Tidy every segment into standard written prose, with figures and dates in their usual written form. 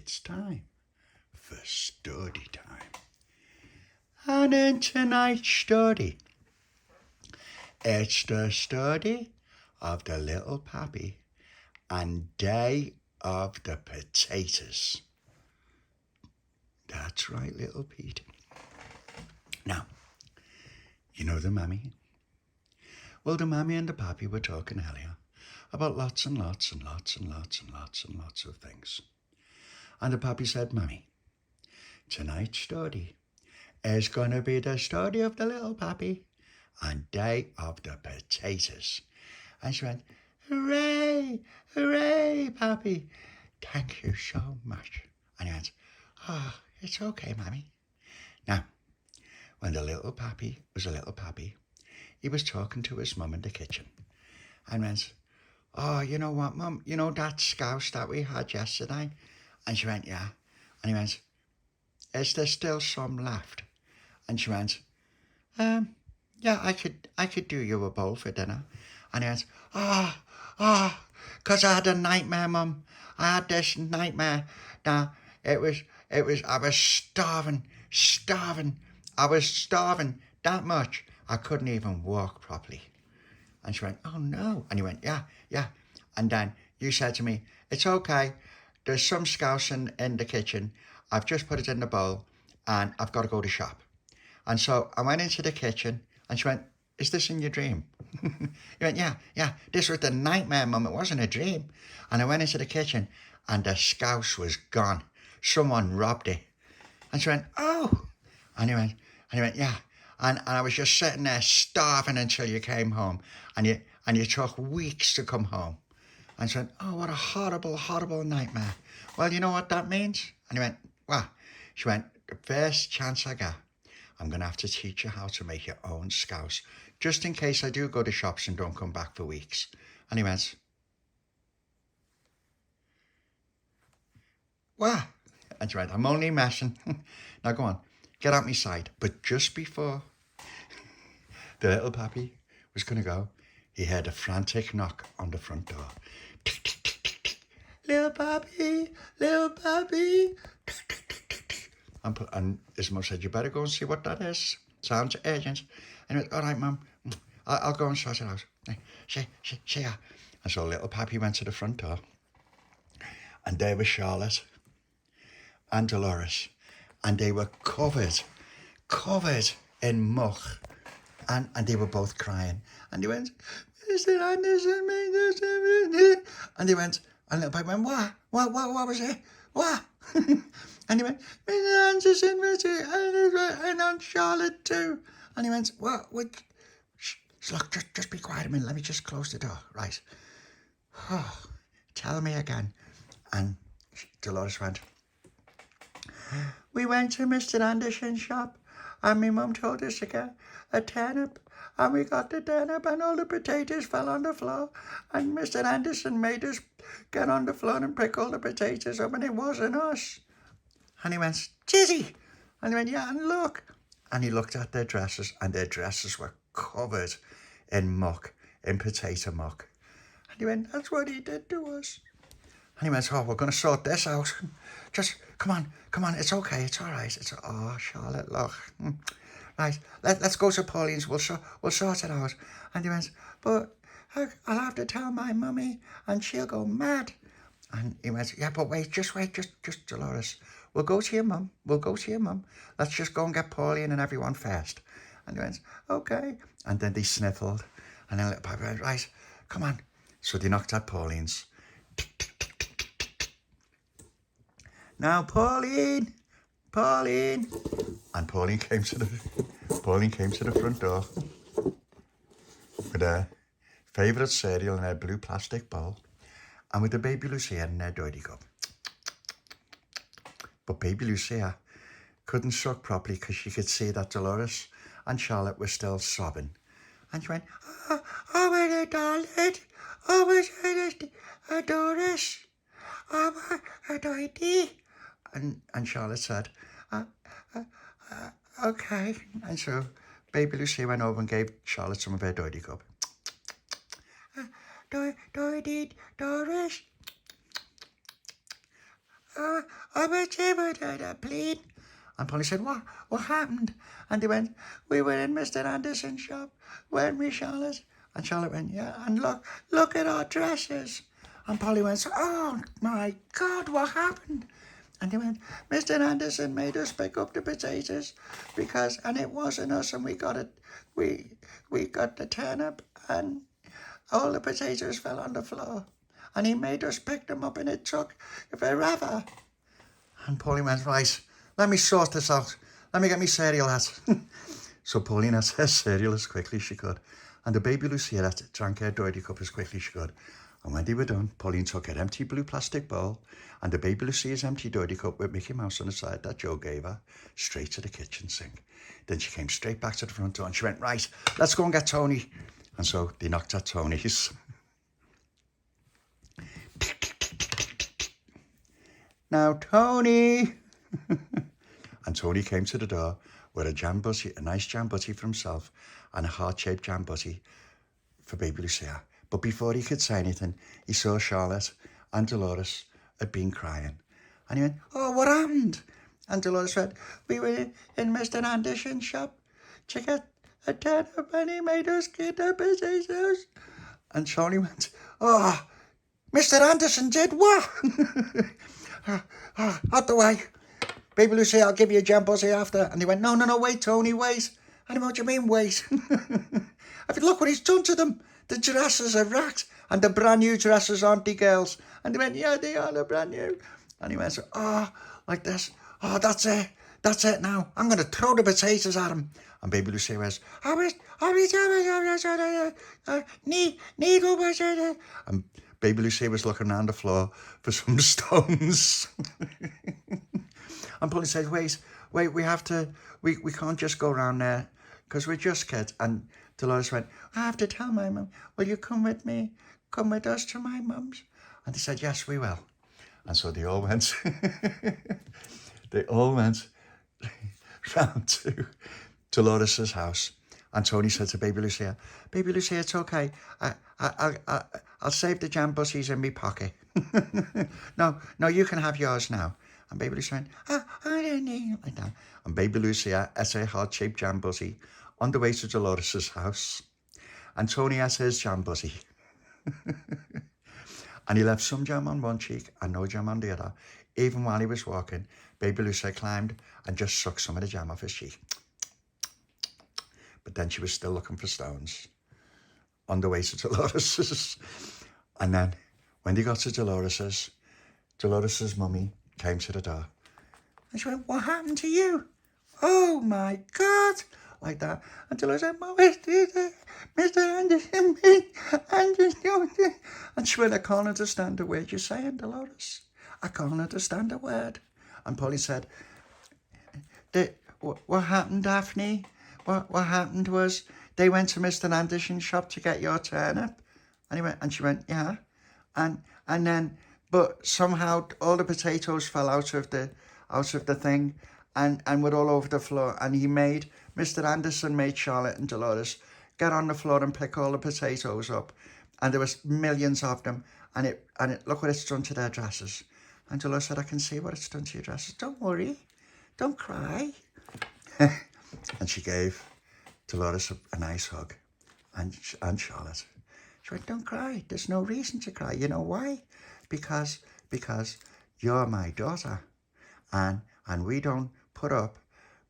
It's time for Stordy time. And in tonight's story, it's the story of the Little Papi and Day of the Potatoes. That's right, little Pete. Now, you know the mammy? Well, the mammy and the pappy were talking earlier about lots and lots and lots and lots and lots and lots of things. And the pappy said, Mammy, tonight's story is going to be the story of the Little Papi and Day of the Potatoes. And she went, hooray, hooray, Pappy. Thank you so much. And he went, oh, it's okay, Mammy. Now, when the Little Papi was a little pappy, he was talking to his mum in the kitchen and went, oh, you know what, Mum? You know that scouse that we had yesterday? And she went, yeah. And he went, is there still some left? And she went, yeah, I could do you a bowl for dinner. And he went, because I had a nightmare, Mum. I had this nightmare. Now, I was starving. I was starving that much. I couldn't even walk properly. And she went, oh no. And he went, yeah. And then you said to me, it's okay. There's some scouse in the kitchen. I've just put it in the bowl and I've got to go to shop. And so I went into the kitchen and she went, is this in your dream? He went, yeah. This was the nightmare, Mum. It wasn't a dream. And I went into the kitchen and the scouse was gone. Someone robbed it. And she went, oh. And he went, yeah. And I was just sitting there starving until you came home. And you took weeks to come home. And she went, oh, what a horrible, horrible nightmare. Well, you know what that means? And he went, what? She went, the first chance I get, I'm going to have to teach you how to make your own scouse, just in case I do go to shops and don't come back for weeks. And he went, what? And she went, I'm only messing. Now go on, get out my side. But just before the Little Papi was going to go, he heard a frantic knock on the front door. Tick, tick, tick, tick, tick. Little Papi. Tick, tick, tick, tick, tick. And his mum said, you better go and see what that is. Sounds urgent. And he went, all right, Mum, I'll go and sort it out. See ya. And so Little Papi went to the front door. And there was Charlotte and Delores. And they were covered in muck. And they were both crying. And they went, Mr. Anderson made this. And they went, and Little Papi went, what was it? What? And he went, Mr. Anderson, and on Charlotte too. And he went, what? Look, just be quiet a minute. Let me just close the door. Right. Oh, tell me again. And Delores went, we went to Mr. Anderson's shop. And my mum told us to get a turnip. And we got the turnip and all the potatoes fell on the floor. And Mr. Anderson made us get on the floor and pick all the potatoes up and it wasn't us. And he went, Tizzy. And he went, yeah, and look. And he looked at their dresses and their dresses were covered in muck, in potato muck. And he went, that's what he did to us. And he went, oh, we're going to sort this out. Just, come on, it's okay, it's all right. Oh, Charlotte, look. Right, let's go to Pauline's, we'll sort it out. And he went, but I'll have to tell my mummy and she'll go mad. And he went, yeah, but wait, just Delores. We'll go to your mum. Let's just go and get Pauline and everyone first. And he went, okay. And then they sniffled. And then Little Papi went, right, come on. So they knocked at Pauline's. Now, Pauline. And Pauline came to the front door with her favourite cereal in her blue plastic bowl and with the baby Lucia in her dirty cup. But baby Lucia couldn't suck properly because she could see that Delores and Charlotte were still sobbing. And she went, oh my darling, oh my Doris, oh my Doity. And Charlotte said, okay. And so baby Lucia went over and gave Charlotte some of her dirty cup. Doris, please. And Pauline said, what happened? And they went, we were in Mr. Anderson's shop, weren't we, Charlotte? And Charlotte went, yeah, and look at our dresses. And Polly went, oh my God, what happened? And they went, Mr. Anderson made us pick up the potatoes and it wasn't us, and we got the turnip and all the potatoes fell on the floor. And he made us pick them up and it took forever. And Pauline went, right, let me sort this out. Let me get me cereal out. So Pauline had her cereal as quickly as she could. And the baby Lucia drank her dirty cup as quickly as she could. And when they were done, Pauline took her empty blue plastic bowl and the baby Lucia's empty dirty cup with Mickey Mouse on the side that Joe gave her, straight to the kitchen sink. Then she came straight back to the front door and she went, right, let's go and get Tony. And so they knocked at Tony's. Now, Tony. And Tony came to the door with a nice jam butty for himself and a heart-shaped jam butty for baby Lucia. But before he could say anything, he saw Charlotte and Delores had been crying. And he went, oh, what happened? And Delores said, we were in Mr. Anderson's shop to get a turnip and he made us get the potatoes. And Charlie went, oh, Mr. Anderson did what? Out the way. Baby Lucia, I'll give you a jam butty after. And he went, no, wait, Tony, wait. And what do you mean, wait? I mean, look what he's done to them. The dresses are racked, and the brand new dresses aren't they, girls? And they went, yeah, they are, they're brand new. And he went, like this. Oh, that's it now. I'm going to throw the potatoes at him. And baby Lucia was, and baby Lucia was looking around the floor for some stones. And Pauline said, wait, we can't just go around there because we're just kids. And Delores went, I have to tell my mum, will you come with me? Come with us to my mum's? And they said, yes, we will. And so they all went, round to Delores' house. And Tony said to baby Lucia, it's okay. I'll save the jam butties in my pocket. No, you can have yours now. And baby Lucia went, I don't need it like that. And baby Lucia ate a heart-shaped jam butty on the way to Delores' house. And Tony ate his jam butty. And he left some jam on one cheek and no jam on the other. Even while he was walking, baby Lucia climbed and just sucked some of the jam off his cheek. But then she was still looking for stones on the way to Delores'. And then when they got to Delores' mummy came to the door. And she went, what happened to you? Oh my God, like that. And Delores said, Mum, Mr. Anderson, and she went, I can't understand a word you're saying, Delores. I can't understand a word. And Pauline said, what happened, Daphne? What happened was they went to Mr. Anderson's shop to get your turnip. And she went, yeah. And then, but somehow all the potatoes fell out of the thing and were all over the floor. And Mr. Anderson made Charlotte and Delores get on the floor and pick all the potatoes up. And there was millions of them. And it look what it's done to their dresses. And Delores said, I can see what it's done to your dresses. Don't worry. Don't cry. And she gave Delores a nice hug. And Charlotte. She went, don't cry. There's no reason to cry. You know why? Because you're my daughter. And we don't put up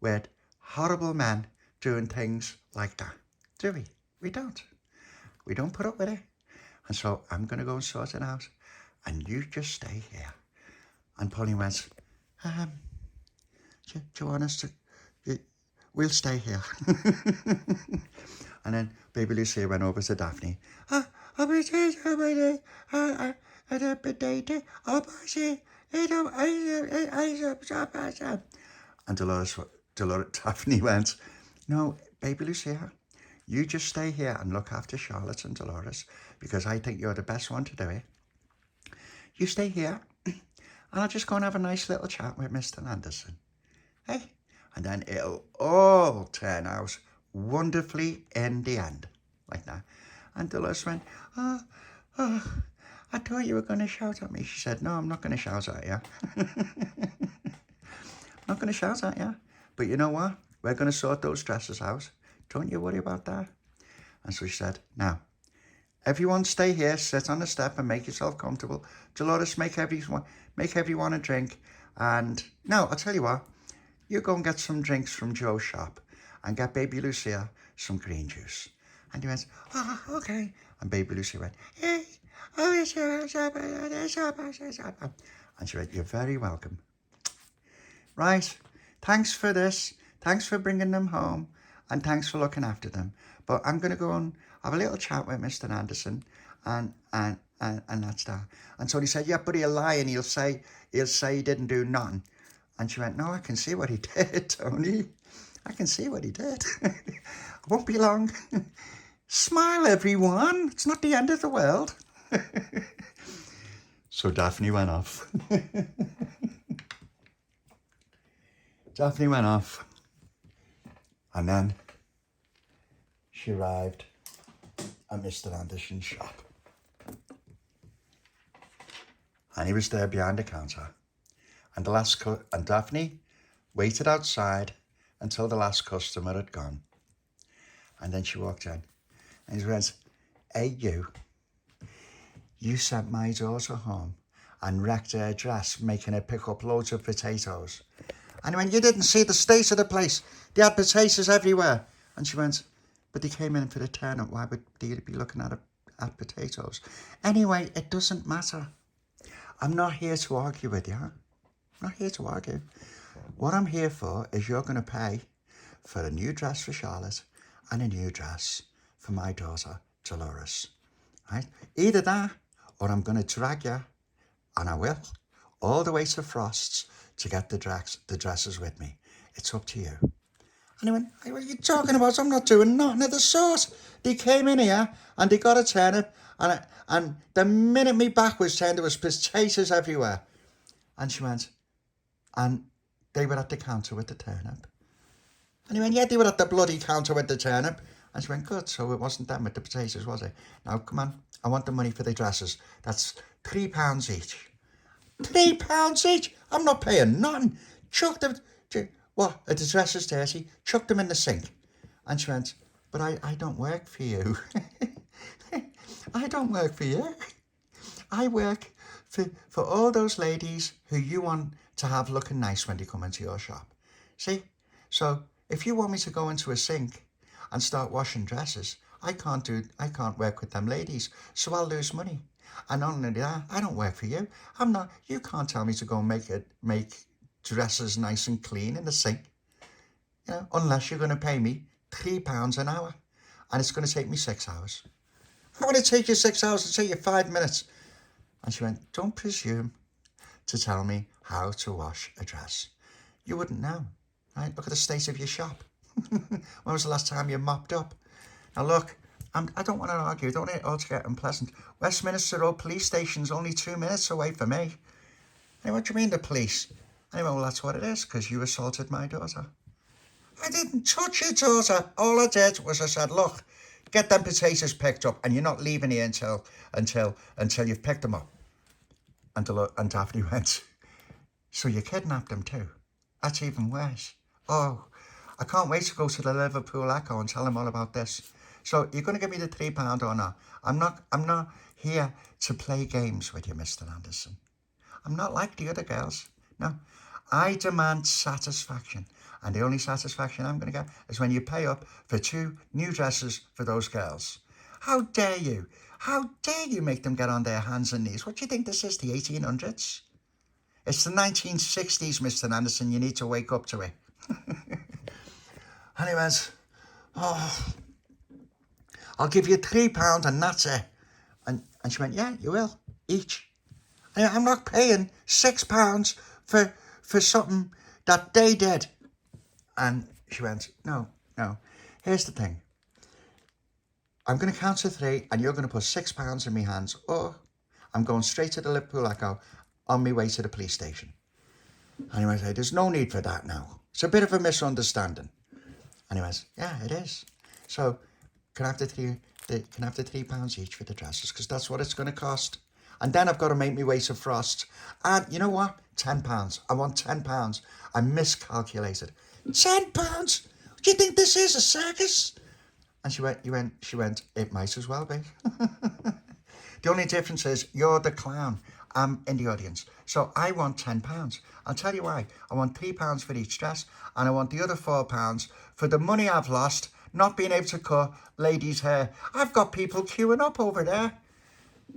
with horrible men doing things like that. Do we? We don't. We don't put up with it. And so I'm going to go and sort it out. And you just stay here. And Pauline went, do you want us to... We'll stay here. And then baby Lucia went over to Daphne. And Daphne went, no, baby Lucia, you just stay here and look after Charlotte and Delores because I think you're the best one to do it. You stay here and I'll just go and have a nice little chat with Mr. Anderson. Hey? And then it'll all turn out wonderfully in the end, like that. And Delores went, I thought you were going to shout at me. She said, no, I'm not going to shout at you. I'm not going to shout at you. But you know what? We're going to sort those dresses out. Don't you worry about that. And so she said, now, everyone stay here, sit on the step and make yourself comfortable. Delores, make everyone a drink. And no, I'll tell you what, you go and get some drinks from Joe's shop and get baby Lucia some green juice. And he went, oh, okay. And baby Lucia went, hey, oh, it's your shop. And she went, you're very welcome. Right, thanks for this. Thanks for bringing them home. And thanks for looking after them. But I'm going to go and have a little chat with Mr. Anderson, and that's that. And Tony said, yeah, but he'll lie and he'll say he didn't do nothing. And she went, no, I can see what he did, Tony. I can see what he did. It won't be long. Smile, everyone. It's not the end of the world. So Daphne went off. Daphne went off. And then she arrived at Mr. Anderson's shop. And he was there behind the counter. And and Daphne waited outside until the last customer had gone. And then she walked in. And he went, hey, you sent my daughter home and wrecked her dress, making her pick up loads of potatoes. And he went, you didn't see the state of the place. They had potatoes everywhere. And she went, but they came in for the turnip. Why would they be looking at potatoes? Anyway, it doesn't matter. I'm not here to argue with you. I'm not here to argue. What I'm here for is you're going to pay for a new dress for Charlotte and a new dress for my daughter, Delores. Right? Either that, or I'm going to drag you, and I will, all the way to Frost's to get the dresses with me. It's up to you. And he went, hey, what are you talking about? I'm not doing nothing of the sort. They came in here and they got a turnip, and the minute me back was turned, there was potatoes everywhere. And she went, and they were at the counter with the turnip. And he went, yeah, they were at the bloody counter with the turnip. And she went, good, so it wasn't them with the potatoes, was it? Now, come on, I want the money for the dresses. That's £3 each. £3 each? I'm not paying nothing. Chuck them. What? Are the dresses dirty? Chuck them in the sink. And she went, but I don't work for you. I don't work for you. I work for all those ladies who you want to have looking nice when they come into your shop. See? So if you want me to go into a sink and start washing dresses, I can't work with them ladies. So I'll lose money. And not only that, I don't work for you. You can't tell me to go make dresses nice and clean in the sink. You know, unless you're going to pay me £3 an hour. And it's going to take me 6 hours. I want to take you 6 hours, it'll take you 5 minutes. And she went, don't presume to tell me how to wash a dress. You wouldn't know, right? Look at the state of your shop. When was the last time you mopped up? Now look, I don't want to argue, don't want it all to get unpleasant. Westminster Road Police Station's only 2 minutes away from me. Anyway, what do you mean the police? Anyway, well, that's what it is, because you assaulted my daughter. I didn't touch your daughter. All I did was I said, look, get them potatoes picked up, and you're not leaving here until you've picked them up. And Daphne went, so you kidnapped them too? That's even worse. Oh, I can't wait to go to the Liverpool Echo and tell them all about this. So you're going to give me the £3 or not? I'm not here to play games with you, Mr. Anderson. I'm not like the other girls. No, I demand satisfaction. And the only satisfaction I'm going to get is when you pay up for 2 new dresses for those girls. How dare you? How dare you make them get on their hands and knees? What do you think this is, the 1800s? It's the 1960s, Mr. Anderson. You need to wake up to it. And he went, oh, I'll give you £3 and that's it. And she went, yeah, you will, each. And I'm not paying £6 for something that they did. And she went, no, here's the thing. I'm going to count to 3 and you're going to put £6 in my hands, or I'm going straight to the Liverpool Echo on my way to the police station. And he went, hey, there's no need for that now. It's a bit of a misunderstanding. And he went, yeah, it is. So can I have the £3 each for the dresses? Because that's what it's going to cost. And then I've got to make me way to Frost. And you know what? £10. I want £10. I miscalculated. £10? Do you think this is a circus? And she went, it might as well be. The only difference is you're the clown. I'm in the audience. So I want £10. I'll tell you why. I want £3 for each dress, and I want the other £4 for the money I've lost not being able to cut ladies' hair. I've got people queuing up over there.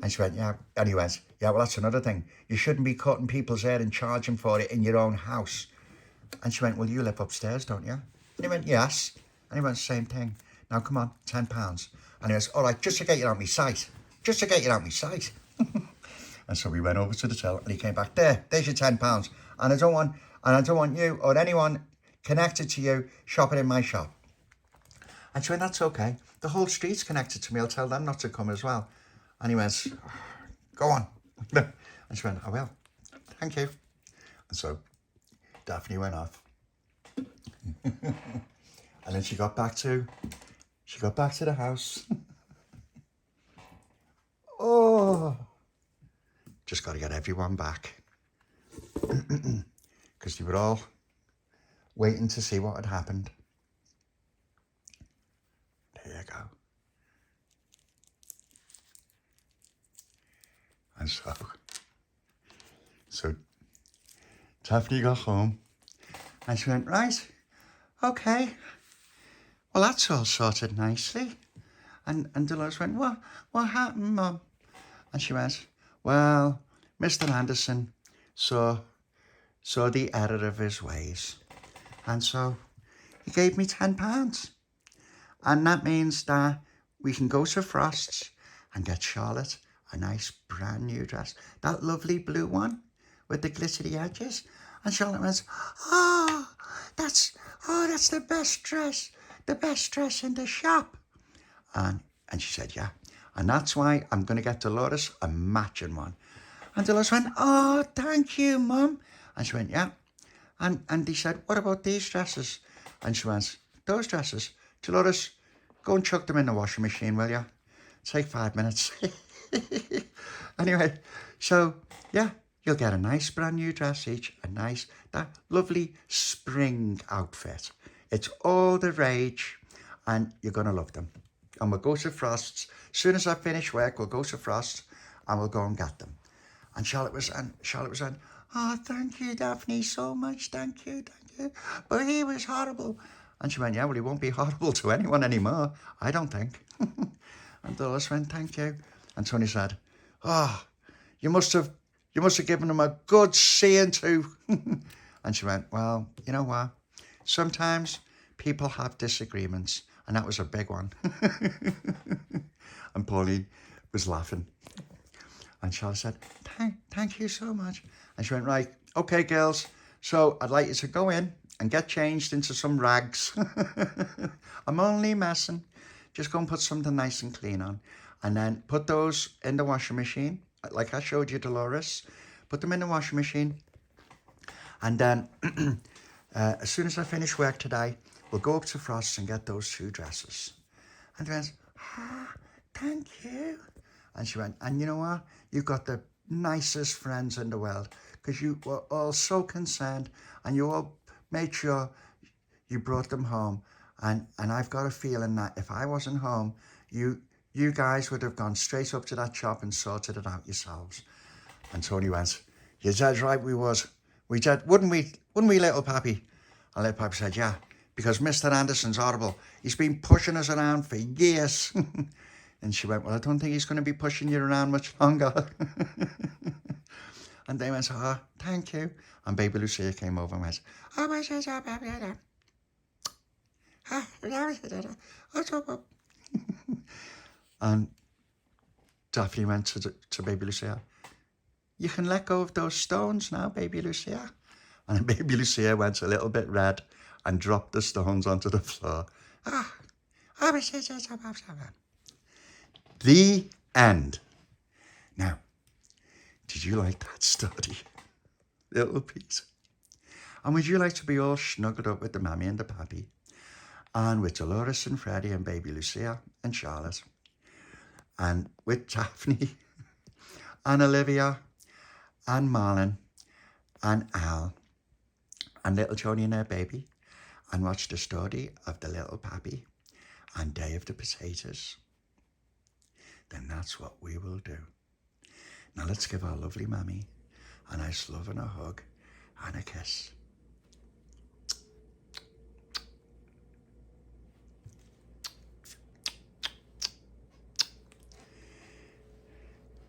And she went, yeah. And he went, yeah, well, that's another thing. You shouldn't be cutting people's hair and charging for it in your own house. And she went, well, you live upstairs, don't you? And he went, yes. And he went, same thing. Now, come on, £10. And he goes, all right, just to get you out of my sight. Just to get you out of my sight. And so we went over to the till, and he came back, there's your £10. And I don't want you or anyone connected to you shopping in my shop. And she went, that's okay. The whole street's connected to me. I'll tell them not to come as well. And he went, go on. And she went, I will. Thank you. And so Daphne went off. And then she got back to the house. Oh, just got to get everyone back. Because they were all waiting to see what had happened. There you go. And so Daphne got home and she went, right, okay, well, that's all sorted nicely. And Delores went, what happened, Mum? And she went, well, Mr. Anderson saw the error of his ways. And so he gave me £10. And that means that we can go to Frost's and get Charlotte a nice brand new dress. That lovely blue one with the glittery edges. And Charlotte went, that's the best dress in the shop. And she said, yeah. And that's why I'm going to get Delores a matching one. And Delores went, oh, thank you, Mum. And she went, yeah. And he said, what about these dresses? And she went, those dresses? Delores, go and chuck them in the washing machine, will you? Take 5 minutes. Anyway, so, yeah, you'll get a nice brand new dress each. That lovely spring outfit. It's all the rage, and you're going to love them. And we'll go to Frost's. As soon as I finish work, we'll go to Frost's and we'll go and get them. And Charlotte was saying, oh, thank you, Daphne, so much. Thank you. But he was horrible. And she went, yeah, well, he won't be horrible to anyone anymore, I don't think. And Delores went, thank you. And Tony said, oh, you must have given him a good seeing to. And she went, well, you know what? Sometimes people have disagreements. And that was a big one. And Pauline was laughing. And Charlotte said, thank you so much. And she went, right, okay, girls. So I'd like you to go in and get changed into some rags. I'm only messing. Just go and put something nice and clean on. And then put those in the washing machine. Like I showed you, Delores. Put them in the washing machine. And then as soon as I finish work today, we'll go up to Frost's and get those 2 dresses. And they went, thank you. And she went, and you know what? You've got the nicest friends in the world because you were all so concerned and you all made sure you brought them home. And I've got a feeling that if I wasn't home, you guys would have gone straight up to that shop and sorted it out yourselves. And Tony went, you're dead right, we was. We did, wouldn't we, Little Papi? And Little Papi said, yeah. Because Mr. Anderson's horrible. He's been pushing us around for years. And she went, well, I don't think he's going to be pushing you around much longer. And they went, oh, thank you. And baby Lucia came over and went, and Daphne went to baby Lucia, you can let go of those stones now, baby Lucia. And baby Lucia went a little bit red and dropped the stones onto the floor. The end. Now, did you like that story? Little piece. And would you like to be all snuggled up with the mammy and the pappy? And with Delores and Freddie and baby Lucia and Charlotte? And with Daphne and Olivia and Marlon and Al and little Tony and her baby and watch the story of the Little Papi and Day of the Potatoes, then that's what we will do. Now let's give our lovely mammy a nice love and a hug and a kiss.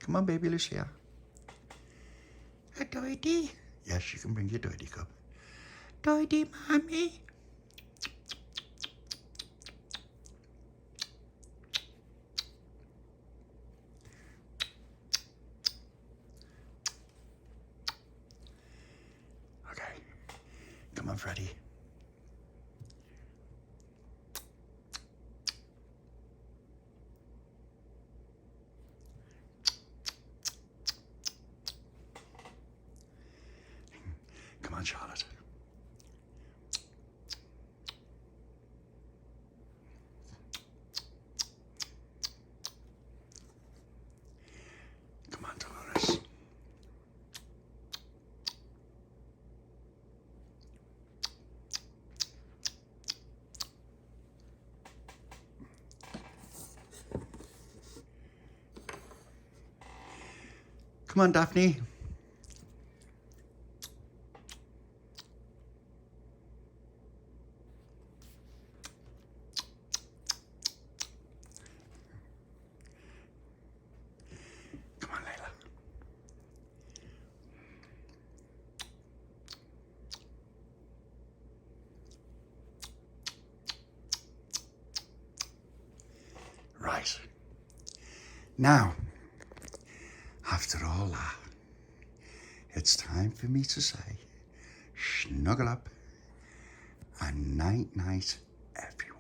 Come on, baby Lucia. A doity. Yes, you can bring your doity cup. Doity, mommy. Okay. Come on, Freddie. Come on, Charlotte. Come on, Delores. Come on, Daphne. Come on, Layla. Right. Now, after all that, it's time for me to say, snuggle up and night-night, everyone.